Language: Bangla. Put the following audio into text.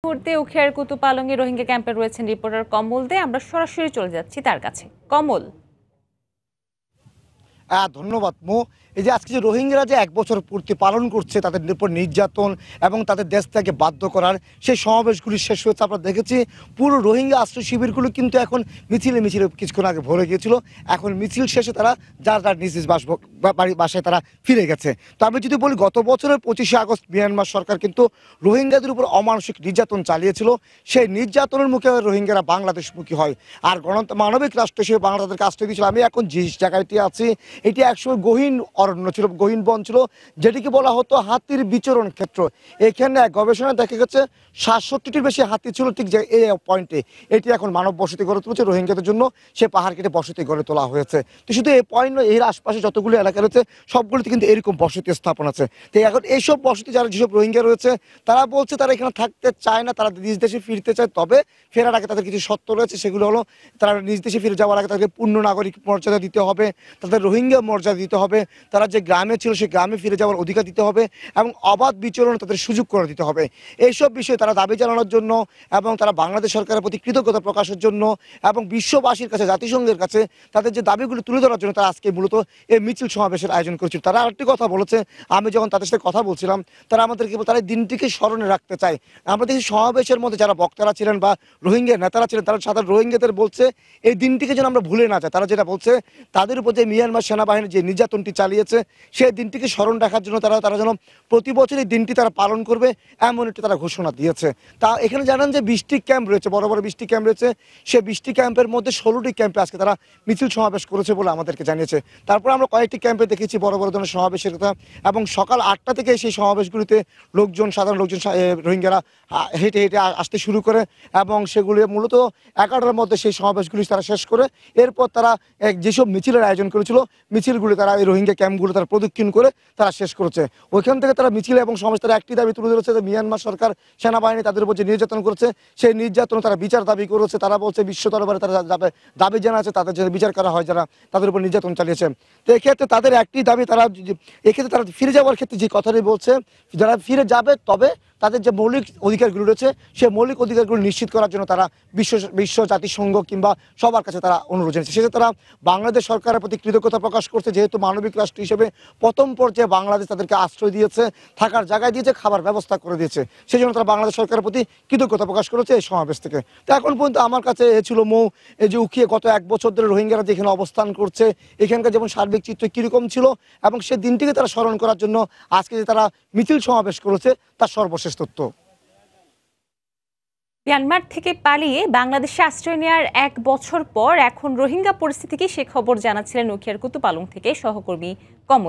মুহূর্তে উখিয়ার কুতুপালংয়ে রোহিঙ্গা ক্যাম্পে রয়েছেন রিপোর্টার কমল দে। আমরা সরাসরি চলে যাচ্ছি তার কাছে। কমল। ধন্যবাদ মো। এই যে আজকে যে রোহিঙ্গারা যে ১ বছর পূর্তি পালন করছে তাদের উপর নির্যাতন এবং তাদের দেশ থেকে বাধ্য করার সেই সমাবেশগুলি শেষ হয়েছে। আমরা দেখেছি পুরো রোহিঙ্গা আশ্রয় শিবিরগুলো কিন্তু এখন মিছিলে মিছিলে কিছুক্ষণ আগে ভরে গিয়েছিল। এখন মিছিল শেষে তারা যার যার নিজ নিজ বাসায় তারা ফিরে গেছে। তো আমি যদি বলি গত বছরের ২৫শে আগস্ট মিয়ানমার সরকার কিন্তু রোহিঙ্গাদের উপর অমানসিক নির্যাতন চালিয়েছিল। সেই নির্যাতনের মুখে রোহিঙ্গারা বাংলাদেশমুখী হয়। আর মানবিক রাষ্ট্র হিসেবে বাংলা তাদেরকে আশ্রয় দিয়েছিল। আমি এখন যে জায়গাটি আছি এটি একসময় গহীন অরণ্য ছিল, গহীন বন ছিল, যেটিকে বলা হতো হাতির বিচরণ ক্ষেত্র। এখানে গবেষণায় দেখা গেছে ৬৭টির বেশি হাতি ছিল ঠিক যে এই পয়েন্টে। এটি এখন মানব বসতি গড়ে তুলেছে রোহিঙ্গাদের জন্য, সে পাহাড় কেটে বসতি গড়ে তোলা হয়েছে। তো শুধু এই পয়েন্ট নয়, এর আশপাশে যতগুলো এলাকা রয়েছে সবগুলিতে কিন্তু এরকম বসতি স্থাপন আছে। তো এখন এইসব বসতি যারা যেসব রোহিঙ্গা রয়েছে তারা বলছে তারা এখানে থাকতে চায় না, তারা নিজ দেশে ফিরতে চায়। তবে ফেরার আগে তাদের কিছু শর্ত রয়েছে, সেগুলো হলো তারা নিজ দেশে ফিরে যাওয়ার আগে তাদেরকে পূর্ণ নাগরিক মর্যাদা দিতে হবে, তাদের রোহিঙ্গা মর্যাদা দিতে হবে, তারা যে গ্রামে ছিল সেই গ্রামে ফিরে যাওয়ার অধিকার দিতে হবে এবং অবাধ বিচরণ তাদের সুযোগ করে দিতে হবে। এইসব বিষয়ে তারা দাবি জানানোর জন্য এবং তারা বাংলাদেশ সরকারের প্রতি কৃতজ্ঞতা প্রকাশের জন্য এবং বিশ্ববাসীর কাছে, জাতিসংঘের কাছে তাদের যে দাবিগুলো তুলে ধরার জন্য তারা আজকে মূলত এই মিছিল সমাবেশের আয়োজন করেছিল। তারা আরেকটি কথা বলেছে, আমি যখন তাদের সাথে কথা বলছিলাম তারা আমাদেরকে তারা দিনটিকে স্মরণে রাখতে চায়। আমরা দেখি সমাবেশের মধ্যে যারা বক্তারা ছিলেন বা রোহিঙ্গা নেতারা ছিলেন তারা সাধারণ রোহিঙ্গাদের বলছে এই দিনটিকে যেন আমরা ভুলে না যাই। তারা যেটা বলছে তাদের উপর যে মিয়ানমার সেনাবাহিনী যে নির্যাতনটি চালিয়েছে সেই দিনটিকে স্মরণ রাখার জন্য তারা যেন প্রতি বছর এই দিনটি তারা পালন করবে এমন একটি তারা ঘোষণা দিয়েছে। তা এখানে জানান যে ২০টি ক্যাম্প রয়েছে, বড় বড় ২০টি ক্যাম্প রয়েছে। সেই ২০টি ক্যাম্পের মধ্যে ১৬টি ক্যাম্পে আজকে তারা মিছিল সমাবেশ করেছে বলে আমাদেরকে জানিয়েছে। তারপর আমরা কয়েকটি ক্যাম্পে দেখেছি বড় বড় ধরনের সমাবেশের কথা এবং সকাল ৮টা থেকে সেই সমাবেশগুলিতে সাধারণ লোকজন রোহিঙ্গারা হেঁটে হেঁটে আসতে শুরু করে এবং সেগুলি মূলত ১১টার মধ্যে সেই সমাবেশগুলি তারা শেষ করে এরপর তারা যেসব মিছিলের আয়োজন করেছিল মিছিলগুলি তারা এই রোহিঙ্গা ক্যাম্পগুলো তারা প্রদক্ষিণ করে তারা শেষ করেছে। ওইখান থেকে তারা মিছিল এবং সমাবেশ তারা একটি দাবি তুলে ধরেছে যে মিয়ানমার সরকার সেনাবাহিনী তাদের উপর যে নির্যাতন করেছে সেই নির্যাতন তারা বিচার দাবি করেছে। তারা বলছে বিশ্ব দরবারে তারা দাবি জানাচ্ছে তাদের যে বিচার করা হয় যারা তাদের উপর নির্যাতন চালিয়েছে। তো এক্ষেত্রে তাদের একটি দাবি, তারা এক্ষেত্রে তারা ফিরে যাওয়ার ক্ষেত্রে যে কথাটি বলছে যারা ফিরে যাবে তবে তাদের যে মৌলিক অধিকারগুলো রয়েছে সেই মৌলিক অধিকারগুলো নিশ্চিত করার জন্য তারা বিশ্ব জাতিসংঘ কিংবা সবার কাছে তারা অনুরোধ জানিয়েছে। সেক্ষেত্রে তারা বাংলাদেশ সরকারের প্রতি কৃতজ্ঞতা প্রকাশ করছে, যেহেতু মানবিক রাষ্ট্র হিসেবে প্রথম পর্যায়ে বাংলাদেশ তাদেরকে আশ্রয় দিয়েছে, থাকার জায়গায় দিয়েছে, খাবার ব্যবস্থা করে দিয়েছে। সেই জন্য তারা বাংলাদেশ সরকারের প্রতি কৃতজ্ঞতা প্রকাশ করেছে এই সমাবেশ থেকে। তো এখন পর্যন্ত আমার কাছে ছিল মৌ এই যে উখিয়ে গত ১ বছর ধরে রোহিঙ্গারা যেখানে অবস্থান করছে এখানকার যেমন সার্বিক চিত্র কীরকম ছিল এবং সেই দিনটিকে তারা স্মরণ করার জন্য আজকে যে তারা মিছিল সমাবেশ করেছে তার সর্বশেষ তথ্য। মিয়ানমার থেকে পালিয়ে বাংলাদেশে আশ্রয় নেওয়ার ১ বছর পর এখন রোহিঙ্গা পরিস্থিতি কি, সে খবর জানাচ্ছিলেন উখিয়ার কুতুপালং থেকে সহকর্মী কমল।